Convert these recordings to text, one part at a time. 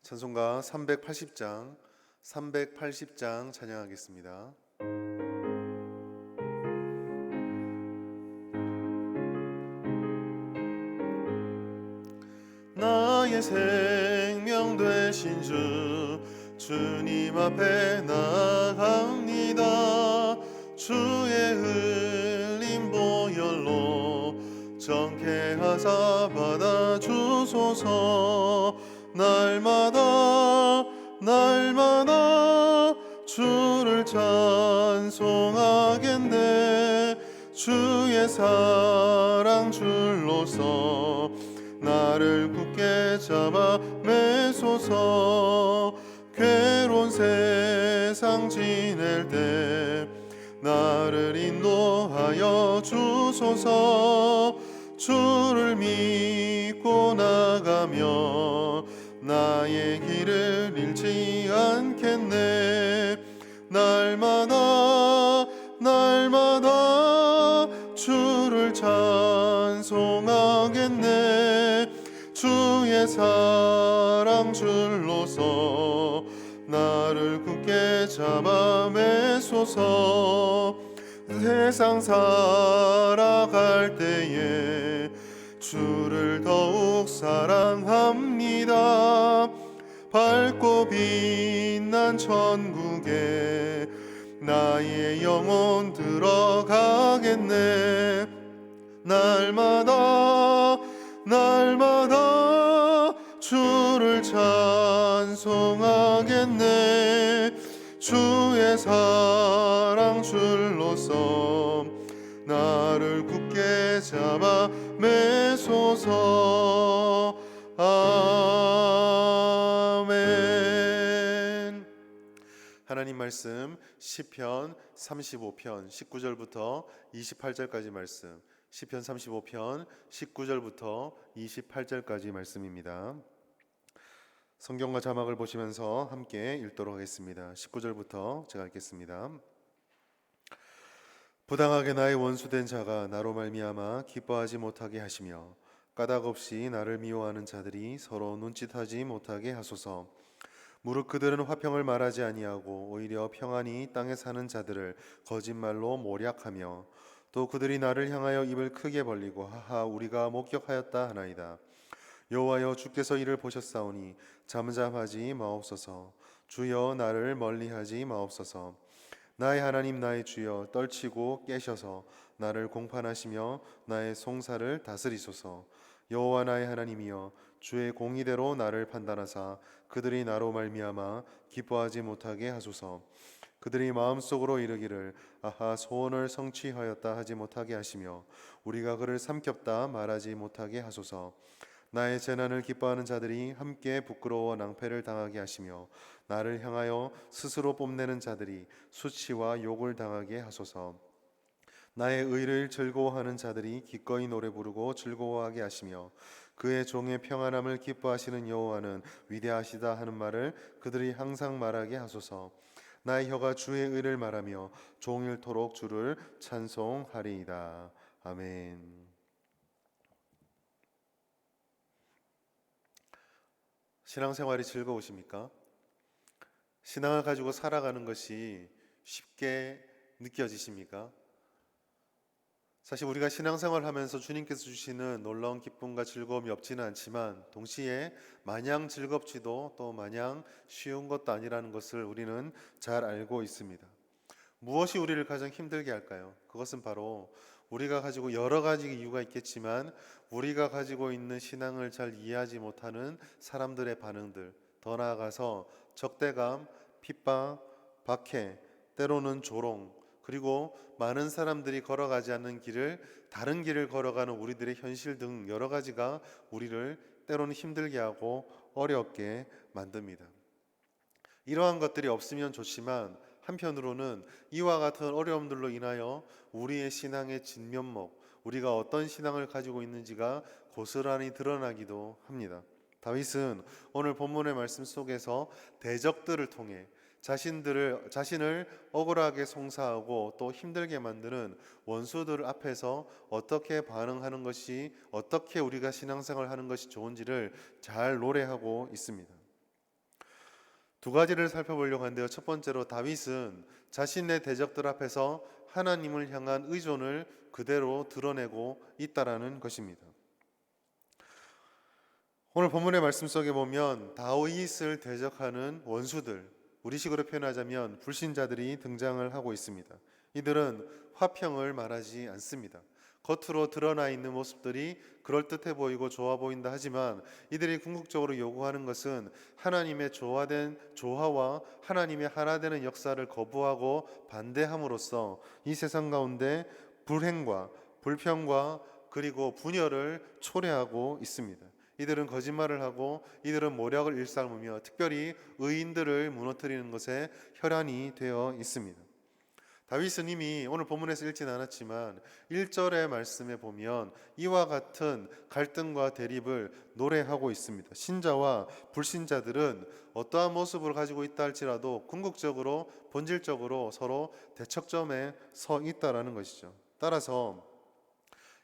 찬송가 380장 찬양하겠습니다. 나의 생명 되신 주님 앞에 나아갑니다. 주의 흘린 보혈로 정케 하사 받아주소서. 날마다 주를 찬송하겠네. 주의 사랑 줄로서 나를 굳게 잡아 매소서. 괴로운 세상 지낼 때 나를 인도하여 주소서. 주를 믿고 나가며 나의 길을 잃지 않겠네. 날마다 주를 찬송하겠네. 주의 사랑 줄로서 나를 굳게 잡아 매소서. 세상 살아갈 때에 주를 더욱 사랑합니다. 밝고 빛난 천국에 나의 영혼 들어가겠네. 날마다 주를 찬송하겠네. 주의 사랑 줄로서 나를 굳게 잡아 매소서. 아멘. 하나님 말씀 시편 35편 19절부터 28절까지 말씀, 시편 35편 19절부터 28절까지 말씀입니다. 성경과 자막을 보시면서 함께 읽도록 하겠습니다. 19절부터 제가 읽겠습니다. 부당하게 나의 원수된 자가 나로 말미암아 기뻐하지 못하게 하시며 까닭없이 나를 미워하는 자들이 서로 눈짓하지 못하게 하소서. 무릇 그들은 화평을 말하지 아니하고 오히려 평안히 땅에 사는 자들을 거짓말로 모략하며 또 그들이 나를 향하여 입을 크게 벌리고 하하 우리가 목격하였다 하나이다. 여호와여 주께서 이를 보셨사오니 잠잠하지 마옵소서. 주여 나를 멀리하지 마옵소서. 나의 하나님 나의 주여 떨치고 깨셔서 나를 공판하시며 나의 송사를 다스리소서. 여호와 나의 하나님이여 주의 공의대로 나를 판단하사 그들이 나로 말미암아 기뻐하지 못하게 하소서. 그들이 마음속으로 이르기를 아하 소원을 성취하였다 하지 못하게 하시며 우리가 그를 삼켰다 말하지 못하게 하소서. 나의 재난을 기뻐하는 자들이 함께 부끄러워 낭패를 당하게 하시며 나를 향하여 스스로 뽐내는 자들이 수치와 욕을 당하게 하소서. 나의 의를 즐거워하는 자들이 기꺼이 노래 부르고 즐거워하게 하시며 그의 종의 평안함을 기뻐하시는 여호와는 위대하시다 하는 말을 그들이 항상 말하게 하소서. 나의 혀가 주의 의를 말하며 종일토록 주를 찬송하리이다. 아멘. 신앙생활이 즐거우십니까? 신앙을 가지고 살아가는 것이 쉽게 느껴지십니까? 사실 우리가 신앙생활을 하면서 주님께서 주시는 놀라운 기쁨과 즐거움이 없지는 않지만 동시에 마냥 즐겁지도 또 마냥 쉬운 것도 아니라는 것을 우리는 잘 알고 있습니다. 무엇이 우리를 가장 힘들게 할까요? 그것은 바로 우리가 가지고 여러 가지 이유가 있겠지만 우리가 가지고 있는 신앙을 잘 이해하지 못하는 사람들의 반응들, 더 나아가서 적대감, 핍박, 박해, 때로는 조롱, 그리고 많은 사람들이 걸어가지 않는 길을 다른 길을 걸어가는 우리들의 현실 등 여러 가지가 우리를 때로는 힘들게 하고 어렵게 만듭니다. 이러한 것들이 없으면 좋지만 한편으로는 이와 같은 어려움들로 인하여 우리의 신앙의 진면목, 우리가 어떤 신앙을 가지고 있는지가 고스란히 드러나기도 합니다. 다윗은 오늘 본문의 말씀 속에서 대적들을 통해 자신을 억울하게 송사하고 또 힘들게 만드는 원수들 앞에서 어떻게 반응하는 것이, 어떻게 우리가 신앙생활을 하는 것이 좋은지를 잘 노래하고 있습니다. 두 가지를 살펴보려고 하는데요. 첫 번째로 다윗은 자신의 대적들 앞에서 하나님을 향한 의존을 그대로 드러내고 있다라는 것입니다. 오늘 본문의 말씀 속에 보면 다윗을 대적하는 원수들, 우리식으로 표현하자면 불신자들이 등장을 하고 있습니다. 이들은 화평을 말하지 않습니다. 겉으로 드러나 있는 모습들이 그럴듯해 보이고 좋아 보인다 하지만 이들이 궁극적으로 요구하는 것은 하나님의 조화와 하나님의 하나 되는 역사를 거부하고 반대함으로써 이 세상 가운데 불행과 불평과 그리고 분열을 초래하고 있습니다. 이들은 거짓말을 하고 이들은 모략을 일삼으며 특별히 의인들을 무너뜨리는 것에 혈안이 되어 있습니다. 다윗은 이미 오늘 본문에서 읽지는 않았지만 1절의 말씀에 보면 이와 같은 갈등과 대립을 노래하고 있습니다. 신자와 불신자들은 어떠한 모습을 가지고 있다 할지라도 궁극적으로 본질적으로 서로 대척점에 서 있다라는 것이죠. 따라서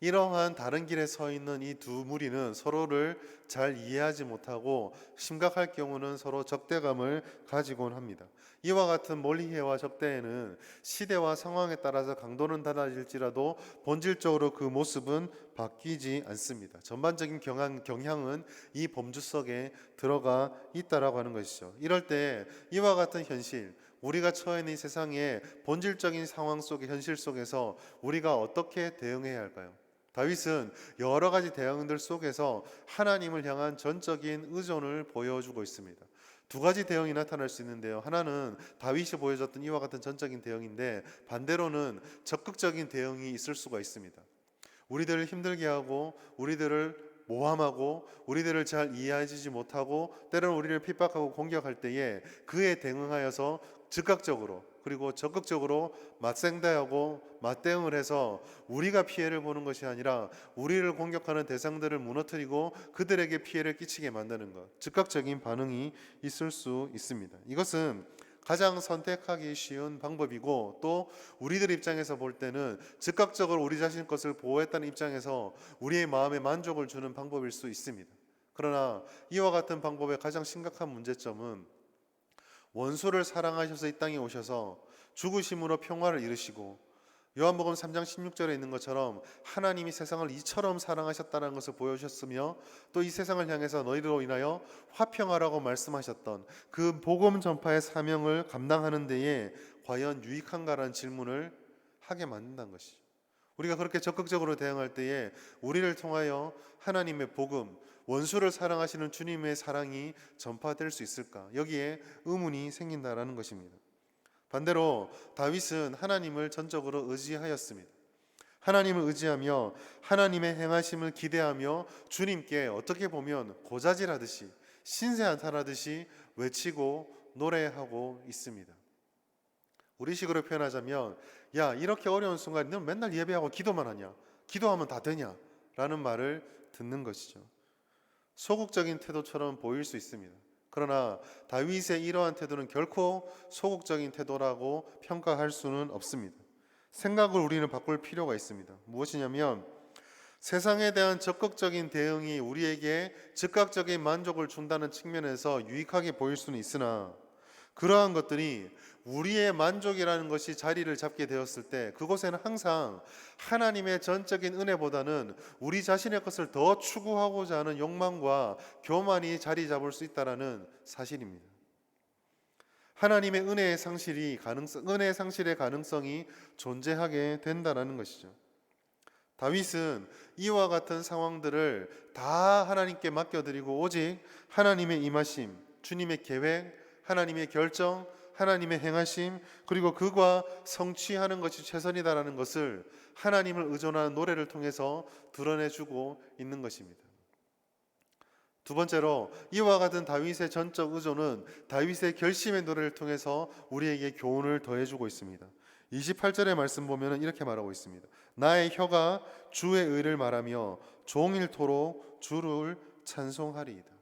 이러한 다른 길에 서 있는 이 두 무리는 서로를 잘 이해하지 못하고 심각할 경우는 서로 적대감을 가지곤 합니다. 이와 같은 몰리해와 적대에는 시대와 상황에 따라서 강도는 달라질지라도 본질적으로 그 모습은 바뀌지 않습니다. 전반적인 경향은 이 범주 속에 들어가 있다라고 하는 것이죠. 이럴 때 이와 같은 현실, 우리가 처해 있는 이 세상의 본질적인 상황 속의 현실 속에서 우리가 어떻게 대응해야 할까요? 다윗은 여러 가지 대응들 속에서 하나님을 향한 전적인 의존을 보여주고 있습니다. 두 가지 대응이 나타날 수 있는데요. 하나는 다윗이 보여줬던 이와 같은 전적인 대응인데 반대로는 적극적인 대응이 있을 수가 있습니다. 우리들을 힘들게 하고 우리들을 모함하고 우리들을 잘 이해해주지 못하고 때로는 우리를 핍박하고 공격할 때에 그에 대응하여서 즉각적으로 그리고 적극적으로 맞생대하고 맞대응을 해서 우리가 피해를 보는 것이 아니라 우리를 공격하는 대상들을 무너뜨리고 그들에게 피해를 끼치게 만드는 것, 즉각적인 반응이 있을 수 있습니다. 이것은 가장 선택하기 쉬운 방법이고 또 우리들 입장에서 볼 때는 즉각적으로 우리 자신 것을 보호했다는 입장에서 우리의 마음에 만족을 주는 방법일 수 있습니다. 그러나 이와 같은 방법의 가장 심각한 문제점은 원수를 사랑하셔서 이 땅에 오셔서 죽으심으로 평화를 이루시고 요한복음 3장 16절에 있는 것처럼 하나님이 세상을 이처럼 사랑하셨다는 것을 보여주셨으며 또 이 세상을 향해서 너희로 인하여 화평하라고 말씀하셨던 그 복음 전파의 사명을 감당하는 데에 과연 유익한가라는 질문을 하게 만든다는 것이죠. 우리가 그렇게 적극적으로 대응할 때에 우리를 통하여 하나님의 복음, 원수를 사랑하시는 주님의 사랑이 전파될 수 있을까? 여기에 의문이 생긴다라는 것입니다. 반대로 다윗은 하나님을 전적으로 의지하였습니다. 하나님을 의지하며 하나님의 행하심을 기대하며 주님께 어떻게 보면 고자질하듯이 신세한탄하듯이 외치고 노래하고 있습니다. 우리식으로 표현하자면 야 이렇게 어려운 순간에 넌 맨날 예배하고 기도만 하냐? 기도하면 다 되냐? 라는 말을 듣는 것이죠. 소극적인 태도처럼 보일 수 있습니다. 그러나 다윗의 이러한 태도는 결코 소극적인 태도라고 평가할 수는 없습니다. 생각을 우리는 바꿀 필요가 있습니다. 무엇이냐면 세상에 대한 적극적인 대응이 우리에게 즉각적인 만족을 준다는 측면에서 유익하게 보일 수는 있으나 그러한 것들이 우리의 만족이라는 것이 자리를 잡게 되었을 때 그곳에는 항상 하나님의 전적인 은혜보다는 우리 자신의 것을 더 추구하고자 하는 욕망과 교만이 자리 잡을 수 있다는 사실입니다. 하나님의 은혜의 상실의 가능성이 존재하게 된다는 것이죠. 다윗은 이와 같은 상황들을 다 하나님께 맡겨드리고 오직 하나님의 임하심, 주님의 계획, 하나님의 결정, 하나님의 행하심 그리고 그가 성취하는 것이 최선이다라는 것을 하나님을 의존하는 노래를 통해서 드러내주고 있는 것입니다. 두 번째로 이와 같은 다윗의 전적 의존은 다윗의 결심의 노래를 통해서 우리에게 교훈을 더해주고 있습니다. 28절의 말씀 보면 이렇게 말하고 있습니다. 나의 혀가 주의 의를 말하며 종일토록 주를 찬송하리이다.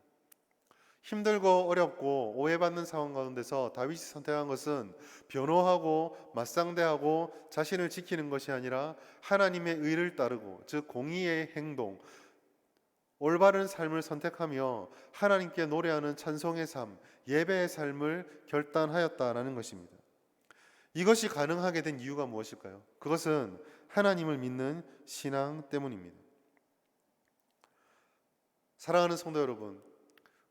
힘들고 어렵고 오해받는 상황 가운데서 다윗이 선택한 것은 변호하고 맞상대하고 자신을 지키는 것이 아니라 하나님의 의를 따르고 즉 공의의 행동 올바른 삶을 선택하며 하나님께 노래하는 찬송의 삶, 예배의 삶을 결단하였다라는 것입니다. 이것이 가능하게 된 이유가 무엇일까요? 그것은 하나님을 믿는 신앙 때문입니다. 사랑하는 성도 여러분,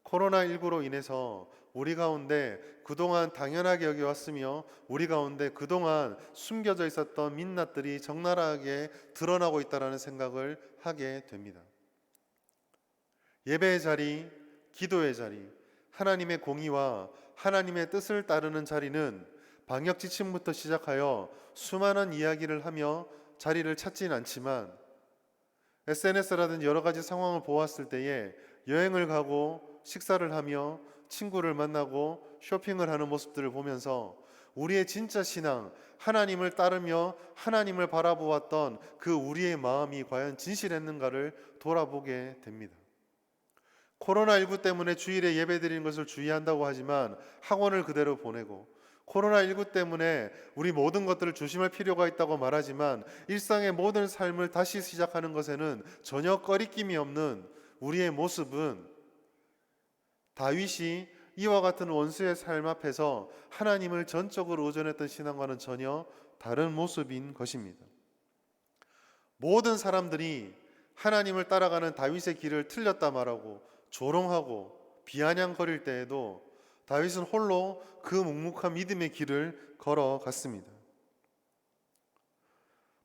코로나19로 인해서 우리 가운데 그동안 당연하게 여겨왔으며 우리 가운데 그동안 숨겨져 있었던 민낯들이 적나라하게 드러나고 있다는 생각을 하게 됩니다. 예배의 자리, 기도의 자리, 하나님의 공의와 하나님의 뜻을 따르는 자리는 방역 지침부터 시작하여 수많은 이야기를 하며 자리를 찾지는 않지만 SNS라든지 여러 가지 상황을 보았을 때에 여행을 가고 식사를 하며 친구를 만나고 쇼핑을 하는 모습들을 보면서 우리의 진짜 신앙, 하나님을 따르며 하나님을 바라보았던 그 우리의 마음이 과연 진실했는가를 돌아보게 됩니다. 코로나19 때문에 주일에 예배드리는 것을 주의한다고 하지만 학원을 그대로 보내고, 코로나19 때문에 우리 모든 것들을 조심할 필요가 있다고 말하지만 일상의 모든 삶을 다시 시작하는 것에는 전혀 꺼리낌이 없는 우리의 모습은 다윗이 이와 같은 원수의 삶 앞에서 하나님을 전적으로 의존했던 신앙과는 전혀 다른 모습인 것입니다. 모든 사람들이 하나님을 따라가는 다윗의 길을 틀렸다 말하고 조롱하고 비아냥거릴 때에도 다윗은 홀로 그 묵묵한 믿음의 길을 걸어갔습니다.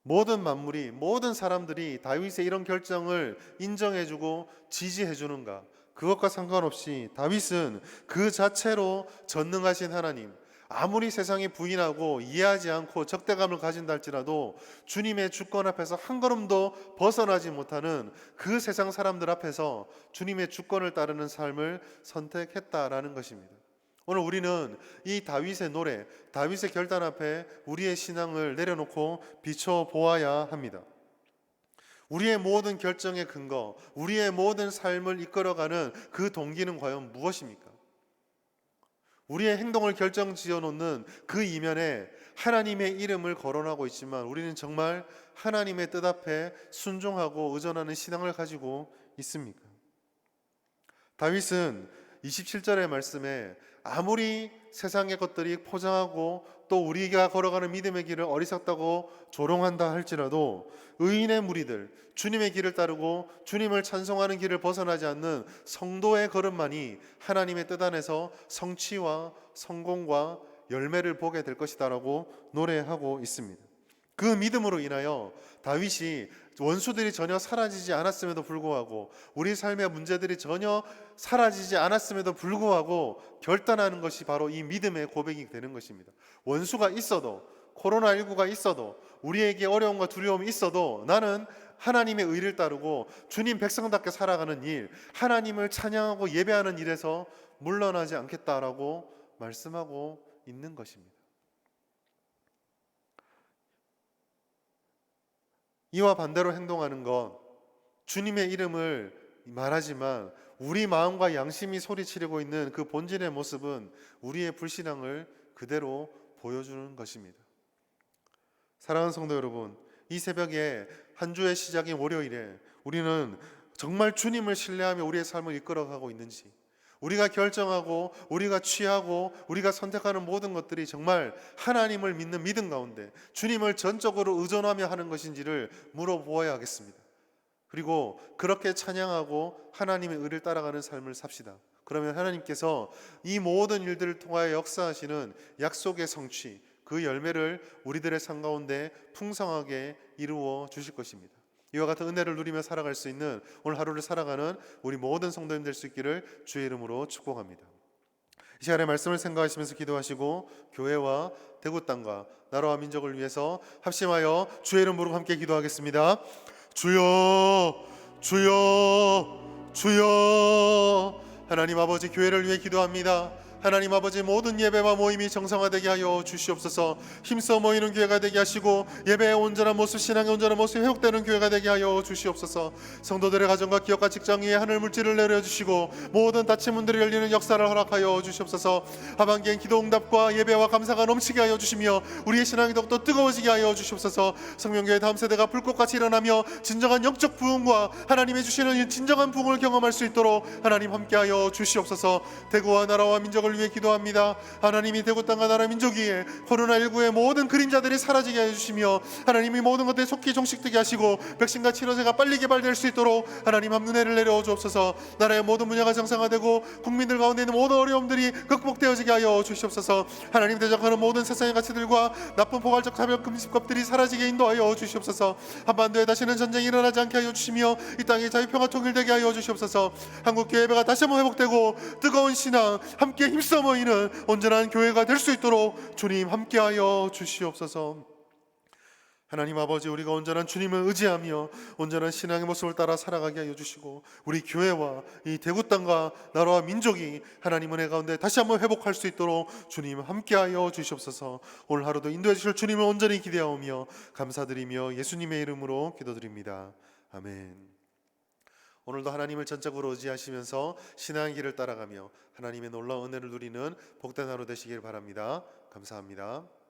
모든 만물이, 모든 사람들이 다윗의 이런 결정을 인정해주고 지지해주는가? 그것과 상관없이 다윗은 그 자체로 전능하신 하나님, 아무리 세상이 부인하고 이해하지 않고 적대감을 가진다 할지라도 주님의 주권 앞에서 한 걸음도 벗어나지 못하는 그 세상 사람들 앞에서 주님의 주권을 따르는 삶을 선택했다라는 것입니다. 오늘 우리는 이 다윗의 노래, 다윗의 결단 앞에 우리의 신앙을 내려놓고 비춰보아야 합니다. 우리의 모든 결정의 근거, 우리의 모든 삶을 이끌어가는 그 동기는 과연 무엇입니까? 우리의 행동을 결정지어 놓는 그 이면에 하나님의 이름을 거론하고 있지만 우리는 정말 하나님의 뜻 앞에 순종하고 의존하는 신앙을 가지고 있습니까? 다윗은 27절의 말씀에 아무리 세상의 것들이 포장하고 또 우리가 걸어가는 믿음의 길을 어리석다고 조롱한다 할지라도 의인의 무리들, 주님의 길을 따르고 주님을 찬송하는 길을 벗어나지 않는 성도의 걸음만이 하나님의 뜻 안에서 성취와 성공과 열매를 보게 될 것이다라고 노래하고 있습니다. 그 믿음으로 인하여 다윗이 원수들이 전혀 사라지지 않았음에도 불구하고 우리 삶의 문제들이 전혀 사라지지 않았음에도 불구하고 결단하는 것이 바로 이 믿음의 고백이 되는 것입니다. 원수가 있어도, 코로나19가 있어도, 우리에게 어려움과 두려움이 있어도 나는 하나님의 의를 따르고 주님 백성답게 살아가는 일, 하나님을 찬양하고 예배하는 일에서 물러나지 않겠다라고 말씀하고 있는 것입니다. 이와 반대로 행동하는 것, 주님의 이름을 말하지만 우리 마음과 양심이 소리치려고 있는 그 본질의 모습은 우리의 불신앙을 그대로 보여주는 것입니다. 사랑하는 성도 여러분, 이 새벽에 한 주의 시작인 월요일에 우리는 정말 주님을 신뢰하며 우리의 삶을 이끌어가고 있는지, 우리가 결정하고 우리가 취하고 우리가 선택하는 모든 것들이 정말 하나님을 믿는 믿음 가운데 주님을 전적으로 의존하며 하는 것인지를 물어보아야 하겠습니다. 그리고 그렇게 찬양하고 하나님의 의를 따라가는 삶을 삽시다. 그러면 하나님께서 이 모든 일들을 통하여 역사하시는 약속의 성취, 그 열매를 우리들의 삶 가운데 풍성하게 이루어 주실 것입니다. 이와 같은 은혜를 누리며 살아갈 수 있는 오늘 하루를 살아가는 우리 모든 성도님 될 수 있기를 주의 이름으로 축복합니다. 이 시간에 말씀을 생각하시면서 기도하시고 교회와 대구 땅과 나라와 민족을 위해서 합심하여 주의 이름 부르고 함께 기도하겠습니다. 주여, 주여, 주여. 하나님 아버지, 교회를 위해 기도합니다. 하나님 아버지, 모든 예배와 모임이 정상화되게 하여 주시옵소서. 힘써 모이는 교회가 되게 하시고 예배의 온전한 모습, 신앙의 온전한 모습이 회복되는 교회가 되게 하여 주시옵소서. 성도들의 가정과 기업과 직장 위에 하늘 물질을 내려주시고 모든 닫힌 문들이 열리는 역사를 허락하여 주시옵소서. 하반기엔 기도 응답과 예배와 감사가 넘치게 하여 주시며 우리의 신앙이 더욱더 뜨거워지게 하여 주시옵소서. 성명교회 다음 세대가 불꽃같이 일어나며 진정한 영적 부흥과 하나님의 주시는 진정한 부흥을 경험할 수 있도록 하나님 함께하여 주시옵소서. 대구와 나라와 민족을 위해 기도합니다. 하나님이 대구 땅과 나라 민족 위에 코로나19의 모든 그림자들이 사라지게 해주시며 하나님이 모든 것들에 속히 종식되게 하시고 백신과 치료제가 빨리 개발될 수 있도록 하나님 한눈에를 내려 주옵소서. 나라의 모든 분야가 정상화되고 국민들 가운데 있는 모든 어려움들이 극복되어지게 하여 주시옵소서. 하나님 대적하는 모든 세상의 가치들과 나쁜 포괄적 차별 금습법들이 사라지게 인도하여 주시옵소서. 한반도에 다시는 전쟁이 일어나지 않게 하여 주시며 이 땅의 자유평화 통일되게 하여 주시옵소서. 한국교회 예배가 다시 한번 회복되고 뜨거운 신앙 함께 힘써 모이는 온전한 교회가 될 수 있도록 주님 함께하여 주시옵소서. 하나님 아버지, 우리가 온전한 주님을 의지하며 온전한 신앙의 모습을 따라 살아가게 하여 주시고 우리 교회와 이 대구 땅과 나라와 민족이 하나님 은혜 가운데 다시 한번 회복할 수 있도록 주님 함께하여 주시옵소서. 오늘 하루도 인도해 주실 주님을 온전히 기대하오며 감사드리며 예수님의 이름으로 기도드립니다. 아멘. 오늘도 하나님을 전적으로 의지하시면서 신앙의 길을 따라가며 하나님의 놀라운 은혜를 누리는 복된 하루 되시길 바랍니다. 감사합니다.